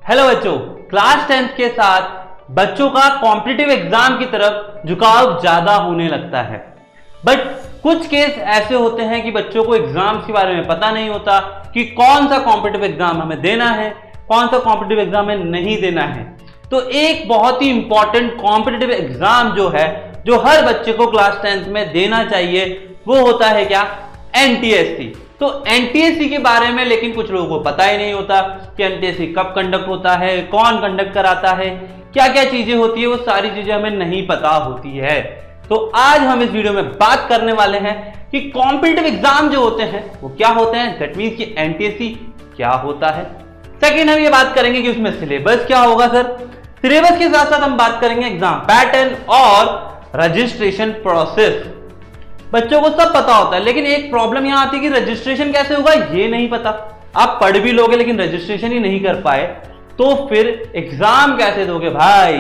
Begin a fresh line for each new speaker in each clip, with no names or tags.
Hello बच्चों, class 10th के साथ बच्चों का कॉम्पिटिटिव एग्जाम की तरफ झुकाव ज्यादा होने लगता है। बट कुछ केस ऐसे होते हैं कि बच्चों को एग्जाम्स के बारे में पता नहीं होता कि कौन सा कॉम्पिटिटिव एग्जाम हमें देना है, कौन सा कॉम्पिटिटिव एग्जाम हमें नहीं देना है। तो एक बहुत ही इंपॉर्टेंट कॉम्पिटिटिव एग्जाम जो है, जो हर बच्चे को क्लास 10th में देना चाहिए, वो होता है क्या? एनटीएससी। तो एनटीएससी के बारे में लेकिन कुछ लोगों को पता ही नहीं होता कि एनटीएससी कब कंडक्ट होता है, कौन कंडक्ट कराता है, क्या क्या चीजें होती है, वो सारी चीजें हमें नहीं पता होती है। तो आज हम इस वीडियो में बात करने वाले हैं कि कॉम्पिटिटिव एग्जाम जो होते हैं वो क्या होते हैं, दैट मींस कि एनटीएससी क्या होता है। सेकंड, हम ये बात करेंगे कि उसमें सिलेबस क्या होगा। सर, सिलेबस के साथ साथ हम बात करेंगे एग्जाम पैटर्न और रजिस्ट्रेशन प्रोसेस। बच्चों को सब पता होता है, लेकिन एक प्रॉब्लम यहां आती है कि रजिस्ट्रेशन कैसे होगा ये नहीं पता। आप पढ़ भी लोगे लेकिन रजिस्ट्रेशन ही नहीं कर पाए तो फिर एग्जाम कैसे दोगे भाई?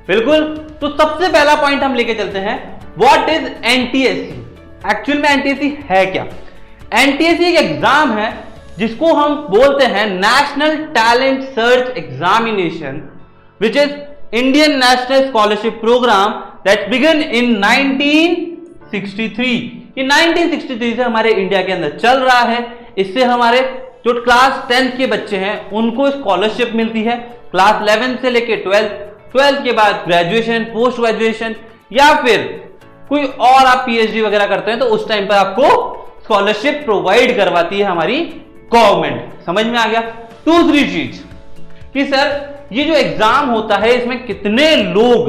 बिल्कुल। तो सबसे पहला पॉइंट हम लेके चलते हैं, व्हाट इज एनटीएससी। एक्चुअल में एनटीएससी है क्या? एनटीएससी एक एग्जाम है जिसको हम बोलते हैं national talent search examination, which is Indian national scholarship programme that began in 1963। ये 1963 से हमारे इंडिया के अंदर चल रहा है। इससे हमारे जो क्लास 10th के बच्चे हैं उनको स्कॉलरशिप मिलती है, क्लास 11 से लेके 12th के बाद ग्रेजुएशन, पोस्ट ग्रेजुएशन या फिर कोई और आप पीएचडी वगैरह करते हैं तो उस टाइम पर आपको स्कॉलरशिप प्रोवाइड करवाती है हमारी गवर्नमेंट। समझ में आ गया? दूसरी चीज कि सर ये जो एग्जाम होता है इसमें कितने लोग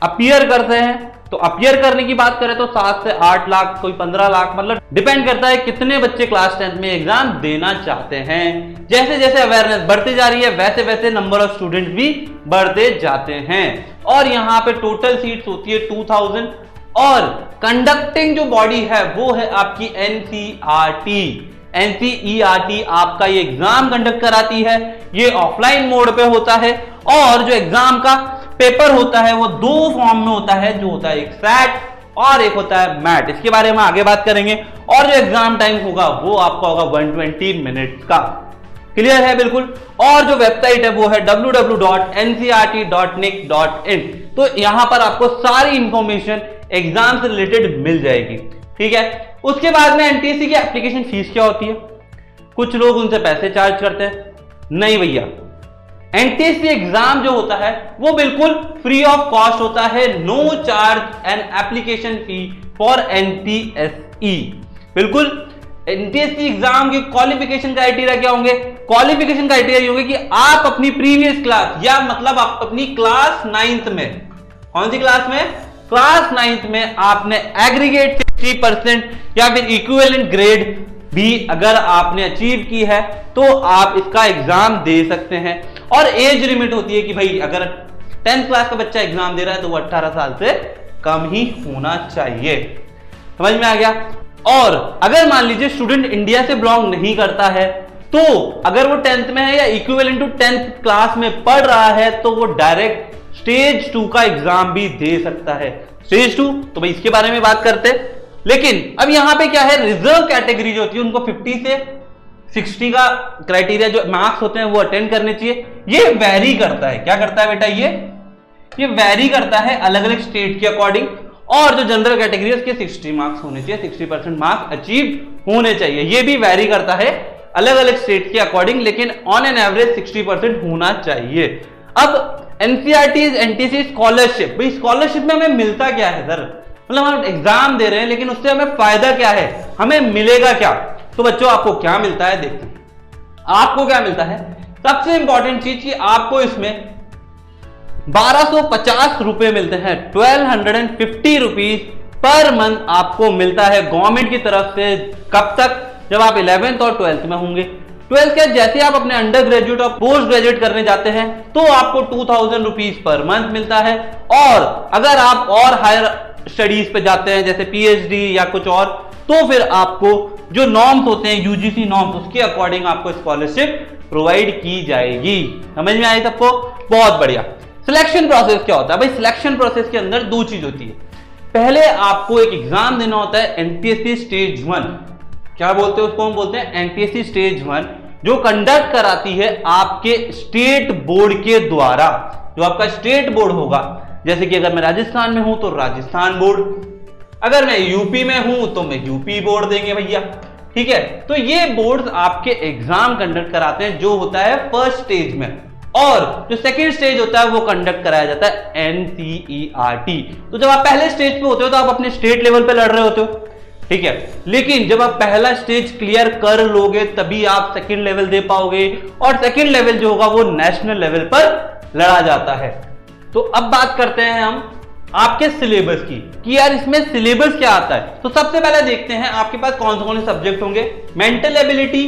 अपीयर करते हैं। तो अपीयर करने की बात करें तो 7 से 8 लाख, कोई 15 लाख, मतलब डिपेंड करता है कितने बच्चे क्लास 10th में एग्जाम देना चाहते हैं। जैसे जैसे अवेयरनेस बढ़ती जा रही है वैसे वैसे नंबर ऑफ स्टूडेंट भी बढ़ते जाते हैं। और यहाँ पे टोटल सीट्स होती है 2000 और कंडक्टिंग जो बॉडी है वो है आपकी एनसीईआरटी। एनसीईआरटी आपका ये एग्जाम कंडक्ट कराती है। ये ऑफलाइन मोड पे होता है और जो एग्जाम का पेपर होता है वो दो फॉर्म में होता है, जो होता है एक सैट और एक होता है मैट। इसके बारे में आगे बात करेंगे। और जो एग्जाम टाइम होगा वो आपका होगा 120 मिनट्स का। क्लियर है? बिल्कुल। और जो वेबसाइट है वो है www.ncert.nic.in। तो यहां पर आपको सारी इंफॉर्मेशन एग्जाम से रिलेटेड मिल जाएगी। ठीक है। उसके बाद में एनटीएससी की एप्लीकेशन फीस क्या होती है? कुछ लोग उनसे पैसे चार्ज करते हैं। नहीं भैया, एनटीएससी एग्जाम जो होता है वो बिल्कुल फ्री ऑफ कॉस्ट होता है। No charge and application fee for NTSE. बिल्कुल। एनटीएससी एग्जाम के क्वालिफिकेशन क्राइटेरिया क्या होंगे? क्वालिफिकेशन क्राइटेरिया होंगे कि आप अपनी प्रीवियस क्लास या मतलब आप अपनी क्लास 9th में, कौन सी क्लास में? क्लास 9th में आपने एग्रीगेट 60% या फिर इक्विवेलेंट ग्रेड भी अगर आपने अचीव की है तो आप इसका एग्जाम दे सकते हैं। और एज लिमिट होती है कि भाई अगर 10th क्लास का बच्चा एग्जाम दे रहा है तो वो 18 साल से कम ही होना चाहिए। समझ में आ गया? और अगर मान लीजिए स्टूडेंट इंडिया से बिलोंग नहीं करता है तो अगर वो 10th में है या इक्विवेलेंट टू 10th क्लास में पढ़ रहा है तो वो डायरेक्ट स्टेज 2 का एग्जाम भी दे सकता है। स्टेज 2 तो भाई इसके बारे में बात करते हैं। लेकिन अब यहां पे क्या है, रिजर्व कैटेगरी जो होती है उनको 50 से 60 का क्राइटेरिया जो मार्क्स होते हैं वो अटेंड करने चाहिए। ये वेरी करता है। क्या करता है बेटा? ये वेरी करता है अलग अलग स्टेट के अकॉर्डिंग। और जो जनरल कैटेगरी है उसके 60 मार्क्स होने चाहिए, 60% मार्क्स अचीव होने चाहिए। ये भी वेरी करता है अलग अलग स्टेट के अकॉर्डिंग, लेकिन ऑन एन एवरेज 60% होना चाहिए। अब एनसीईआरटी एनटीएससी स्कॉलरशिप, भाई स्कॉलरशिप में हमें मिलता क्या है सर? मतलब हम एग्जाम दे रहे हैं लेकिन उससे हमें फायदा क्या है, हमें मिलेगा क्या? तो बच्चों आपको क्या मिलता है देखते हैं। आपको क्या मिलता है? सबसे इंपॉर्टेंट चीज कि आपको इसमें 1250 रुपए मिलते हैं। 1250 रुपीज पर मंथ आपको मिलता है गवर्नमेंट की तरफ से। कब तक? जब आप 11th और 12th में होंगे। 12th के जैसे आप अपने अंडर ग्रेजुएट और पोस्ट ग्रेजुएट करने जाते हैं तो आपको 2000 रुपीज पर मंथ मिलता है। और अगर आप और हायर स्टडीज पे जाते हैं जैसे पीएचडी या कुछ और, तो फिर आपको जो नॉर्म्स होते हैं यूजीसी नॉर्म्स, उसके अकॉर्डिंग आपको स्कॉलरशिप प्रोवाइड की जाएगी। समझ में आई सबको? बहुत बढ़िया। सिलेक्शन प्रोसेस क्या होता है? भाई सिलेक्शन प्रोसेस के अंदर दो चीज होती है। पहले आपको एक एग्जाम देना होता है एनटीएससी स्टेज 1। क्या बोलते हैं उसको? हम बोलते हैं एनटीएससी स्टेज 1, जो कंडक्ट कराती है आपके स्टेट बोर्ड के द्वारा। जो आपका स्टेट बोर्ड होगा, जैसे कि अगर मैं राजस्थान में हूं तो राजस्थान बोर्ड, अगर मैं यूपी में हूं तो मैं यूपी बोर्ड देंगे भैया, ठीक है। तो ये बोर्ड आपके एग्जाम कंडक्ट कराते हैं, जो होता है फर्स्ट स्टेज में, और जो सेकंड स्टेज होता है वो कंडक्ट कराया जाता है NCERT। तो जब आप पहले स्टेज पे होते हो तो आप अपने स्टेट लेवल पे लड़ रहे होते हो, ठीक है, लेकिन जब आप पहला स्टेज क्लियर कर लोगे तभी आप सेकंड लेवल दे पाओगे, और सेकंड लेवल जो होगा वो नेशनल लेवल पर लड़ा जाता है। तो अब बात करते हैं हम आपके सिलेबस की, कि यार इसमें सिलेबस क्या आता है। तो सबसे पहले देखते हैं आपके पास कौन से सब्जेक्ट होंगे। Mental ability,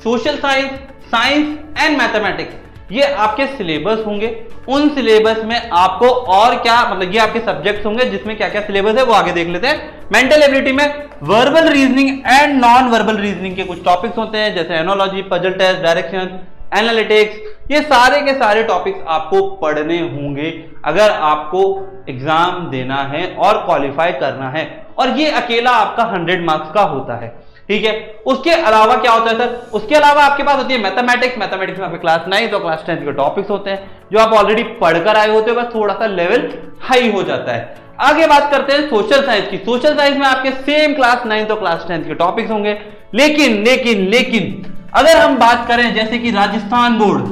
social science, science and mathematics, ये आपके सिलेबस होंगे। उन सिलेबस में आपको और क्या, मतलब ये आपके सब्जेक्ट्स होंगे जिसमें क्या क्या सिलेबस है वो आगे देख लेते हैं। मेंटल एबिलिटी में verbal reasoning and non verbal reasoning के कुछ टॉपिक्स होते हैं, जैसे analogy, puzzle test, direction, analytics, ये सारे के सारे टॉपिक्स आपको पढ़ने होंगे अगर आपको एग्जाम देना है और क्वालिफाई करना है, और ये अकेला आपका 100 मार्क्स का होता है, ठीक है। उसके अलावा क्या होता है सर, उसके अलावा आपके पास होती है मैथमेटिक्स। मैथमेटिक्स में आपके क्लास 9 और क्लास 10 के टॉपिक्स होते हैं जो आप ऑलरेडी पढ़कर आए होते हो, बस थोड़ा सा लेवल हाई हो जाता है। आगे बात करते हैं सोशल साइंस की। सोशल साइंस में आपके सेम क्लास 9 और क्लास 10 के टॉपिक्स होंगे, लेकिन अगर हम बात करें जैसे कि राजस्थान बोर्ड,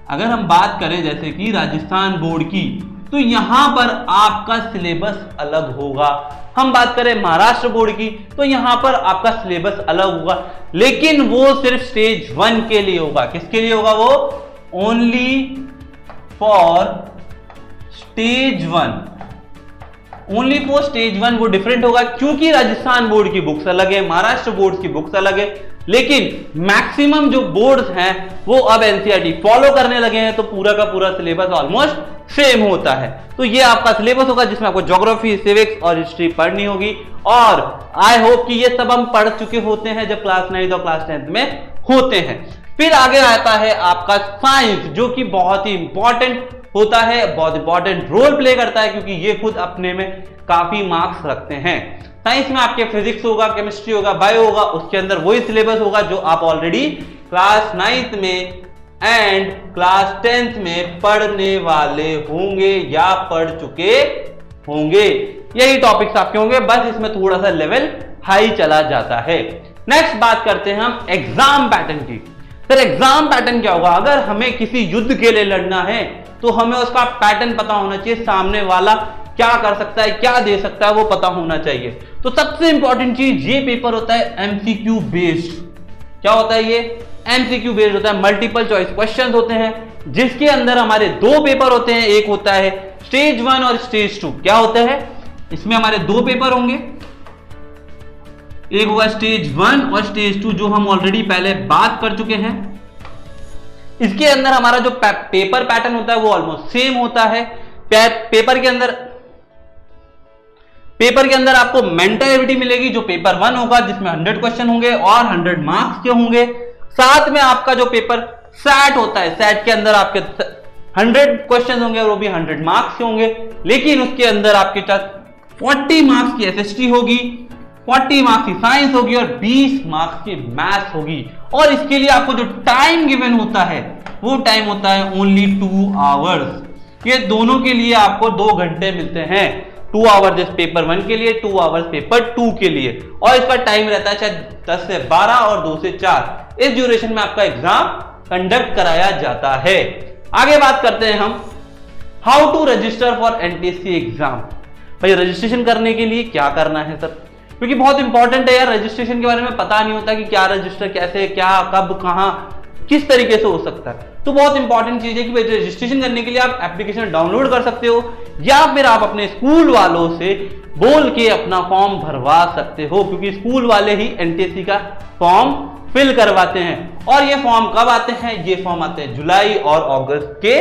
अगर हम बात करें जैसे कि राजस्थान बोर्ड की, तो यहां पर आपका सिलेबस अलग होगा। हम बात करें महाराष्ट्र बोर्ड की, तो यहां पर आपका सिलेबस अलग होगा, लेकिन वो सिर्फ स्टेज 1 के लिए होगा। किसके लिए होगा वो? Only for stage 1, only for stage 1 वो डिफरेंट होगा, क्योंकि राजस्थान बोर्ड की बुक्स अलग है, महाराष्ट्र बोर्ड की बुक्स अलग है। लेकिन मैक्सिमम जो बोर्ड्स हैं वो अब एनसीईआरटी फॉलो करने लगे हैं, तो पूरा का पूरा सिलेबस ऑलमोस्ट सेम होता है। तो ये आपका सिलेबस होगा जिसमें आपको ज्योग्राफी, सिविक्स और हिस्ट्री पढ़नी होगी, और आई होप कि ये सब हम पढ़ चुके होते हैं जब क्लास 9 और क्लास 10 में होते हैं। फिर आगे आता है आपका साइंस, जो कि बहुत ही इंपॉर्टेंट होता है, बहुत इंपॉर्टेंट रोल प्ले करता है, क्योंकि ये खुद अपने में काफी मार्क्स रखते हैं। साइंस में आपके फिजिक्स होगा, केमिस्ट्री होगा, बायो होगा, उसके अंदर वही सिलेबस होगा जो आप ऑलरेडी क्लास 9 में एंड क्लास 10th में पढ़ने वाले होंगे या पढ़ चुके होंगे। यही टॉपिक्स आपके होंगे, बस इसमें थोड़ा सा लेवल हाई चला जाता है। नेक्स्ट बात करते हैं हम एग्जाम पैटर्न की। सर एग्जाम पैटर्न क्या होगा? अगर हमें किसी युद्ध के लिए लड़ना है तो हमें उसका पैटर्न पता होना चाहिए, सामने वाला क्या कर सकता है, क्या दे सकता है, वो पता होना चाहिए। तो सबसे इंपॉर्टेंट चीज, ये पेपर होता है एमसीक्यू बेस्ड। क्या होता है ये? एमसीक्यू बेस्ड होता है, मल्टीपल चॉइस क्वेश्चंस होते हैं, जिसके अंदर हमारे 2 पेपर होते हैं। एक होता है स्टेज 1 और स्टेज 2। क्या होता है इसमें? हमारे 2 पेपर होंगे, एक होगा स्टेज 1 और स्टेज 2, जो हम ऑलरेडी पहले बात कर चुके हैं। इसके अंदर हमारा जो पेपर पैटर्न होता है वो ऑलमोस्ट सेम होता है। पेपर के अंदर आपको मेंटल एबिलिटी मिलेगी, जो पेपर 1 होगा, जिसमें 100 क्वेश्चन होंगे और 100 मार्क्स के होंगे। साथ में आपका जो पेपर सैट होता है, सैट के अंदर आपके 100 क्वेश्चन होंगे और वो भी 100 मार्क्स के होंगे, लेकिन उसके अंदर आपके पास 40 मार्क्स की एसएसटी होगी, 40 मार्क्स की साइंस होगी और 20 मार्क्स की मैथ्स होगी। और इसके लिए आपको जो टाइम गिवन होता है वो टाइम होता है ओनली 2 आवर्स। ये दोनों के लिए आपको 2 घंटे मिलते हैं, 2 आवर्स जैसे पेपर 1 के लिए, 2 आवर्स पेपर 2 के लिए, और इसका टाइम रहता है शायद 10 से 12 और 2 से 4। इस ड्यूरेशन में आपका एग्जाम कंडक्ट कराया जाता है। आगे बात करते हैं हम how to register for NTSC exam. भाई रजिस्ट्रेशन करने के लिए क्या करना है सर? क्योंकि बहुत इंपॉर्टेंट है यार, रजिस्ट्रेशन के बारे में पता नहीं होता कि क्या रजिस्टर, कैसे, क्या, कब, कहां, किस तरीके से हो सकता है। तो बहुत इंपॉर्टेंट चीज है कि भाई रजिस्ट्रेशन करने के लिए आप एप्लीकेशन डाउनलोड कर सकते हो, या फिर आप अपने स्कूल वालों से बोल के अपना फॉर्म भरवा सकते हो, क्योंकि स्कूल वाले ही एनटीएससी का फॉर्म फिल करवाते हैं। और ये फॉर्म कब आते हैं? ये फॉर्म आते हैं जुलाई और अगस्त के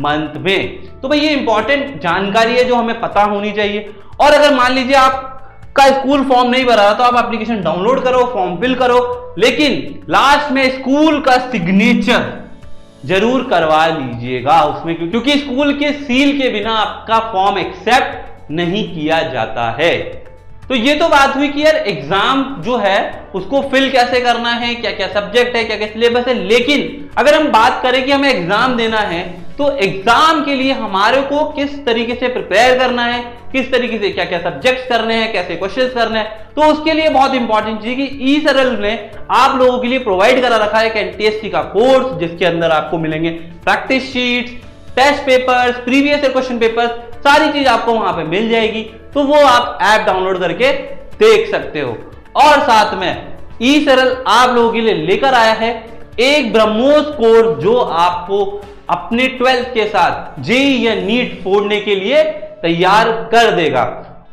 मंथ में। तो भाई ये इंपॉर्टेंट जानकारी है जो हमें पता होनी चाहिए। और अगर मान लीजिए आप का स्कूल फॉर्म नहीं भरा रहा तो आप एप्लीकेशन डाउनलोड करो, फॉर्म फिल करो, लेकिन लास्ट में स्कूल का सिग्नेचर जरूर करवा लीजिएगा उसमें, क्योंकि स्कूल के सील के बिना आपका फॉर्म एक्सेप्ट नहीं किया जाता है। तो ये तो बात हुई कि यार एग्जाम जो है उसको फिल कैसे करना है, क्या क्या सब्जेक्ट है, क्या क्या सिलेबस है। लेकिन अगर हम बात करें कि हमें एग्जाम देना है तो एग्जाम के लिए हमारे को किस तरीके से प्रिपेयर करना है, किस तरीके से क्या क्या सब्जेक्ट्स करने हैं, कैसे क्वेश्चंस करने हैं, तो उसके लिए बहुत इंपॉर्टेंट चीज कि ई-सरल ने आप लोगों के लिए प्रोवाइड करा रखा है एक एनटीएससी का कोर्स, जिसके अंदर आपको मिलेंगे practice sheets, test papers, previous year question papers, सारी चीज आपको वहां पे मिल जाएगी। तो वो आप ऐप डाउनलोड करके देख सकते हो। और साथ में ई-सरल आप लोगों के लिए लेकर आया है एक ब्रह्मोस कोर्स जो आपको अपने 12th के साथ जेईई या नीट फोड़ने के लिए तैयार कर देगा।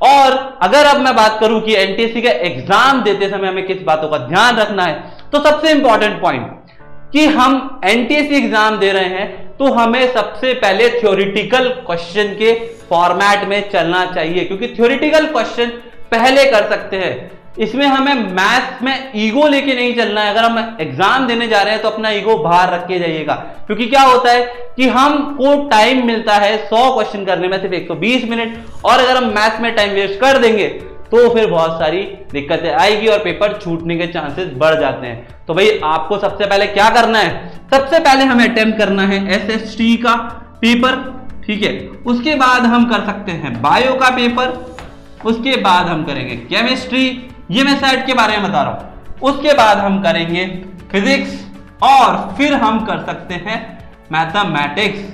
और अगर अब मैं बात करूं कि एनटीएससी का एग्जाम देते समय हमें किस बातों का ध्यान रखना है, तो सबसे इंपॉर्टेंट पॉइंट कि हम एनटीएससी एग्जाम दे रहे हैं तो हमें सबसे पहले थ्योरेटिकल क्वेश्चन के फॉर्मेट में चलना चाहिए, क्योंकि थ्योरेटिकल क्वेश्चन पहले कर सकते हैं। इसमें हमें मैथ्स में ईगो लेके नहीं चलना है। अगर हम एग्जाम देने जा रहे हैं तो अपना ईगो बाहर रख के जाइएगा, क्योंकि क्या होता है कि हमको टाइम मिलता है 100 क्वेश्चन करने में सिर्फ 120 मिनट, और अगर हम मैथ्स में टाइम वेस्ट कर देंगे तो फिर बहुत सारी दिक्कतें आएगी और पेपर छूटने के चांसेस बढ़ जाते हैं। तो भाई आपको सबसे पहले क्या करना है, सबसे पहले हमें अटेम्प्ट करना है एसएसटी का पेपर, ठीक है। उसके बाद हम कर सकते हैं बायो का पेपर, उसके बाद हम करेंगे केमिस्ट्री, ये मैं सेट के बारे में बता रहा हूं। उसके बाद हम करेंगे फिजिक्स, और फिर हम कर सकते हैं मैथमेटिक्स,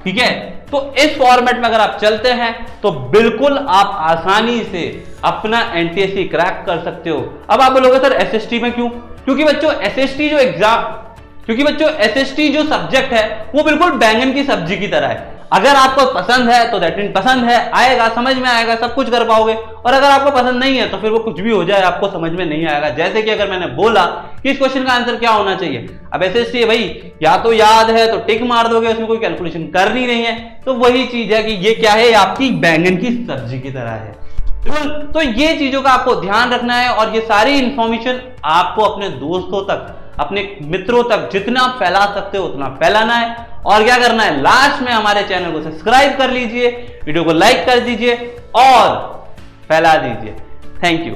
ठीक है। तो इस फॉर्मेट में अगर आप चलते हैं तो बिल्कुल आप आसानी से अपना एनटीएससी क्रैक कर सकते हो। अब आप बोलोगे सर एसएसटी में क्यों? क्योंकि बच्चों एसएसटी जो सब्जेक्ट है वो बिल्कुल बैंगन की सब्जी की तरह है। अगर आपको पसंद है तो दैट मीन पसंद है, आएगा, समझ में आएगा, सब कुछ कर पाओगे। और अगर आपको पसंद नहीं है तो फिर वो कुछ भी हो जाए आपको समझ में नहीं आएगा। जैसे कि अगर मैंने बोला कि इस क्वेश्चन का आंसर क्या होना चाहिए, अब एसएसटी है भाई, या तो याद है तो टिक मार दोगे, उसमें कोई कैलकुलेशन करनी नहीं है। तो वही चीज है कि ये क्या है, आपकी बैंगन की सब्जी की तरह है। तो ये चीजों का आपको ध्यान रखना है, और ये सारी इंफॉर्मेशन आपको अपने दोस्तों तक, अपने मित्रों तक जितना फैला सकते हो उतना फैलाना है। और क्या करना है, लास्ट में हमारे चैनल को सब्सक्राइब कर लीजिए, वीडियो को लाइक कर दीजिए और फैला दीजिए। Thank you.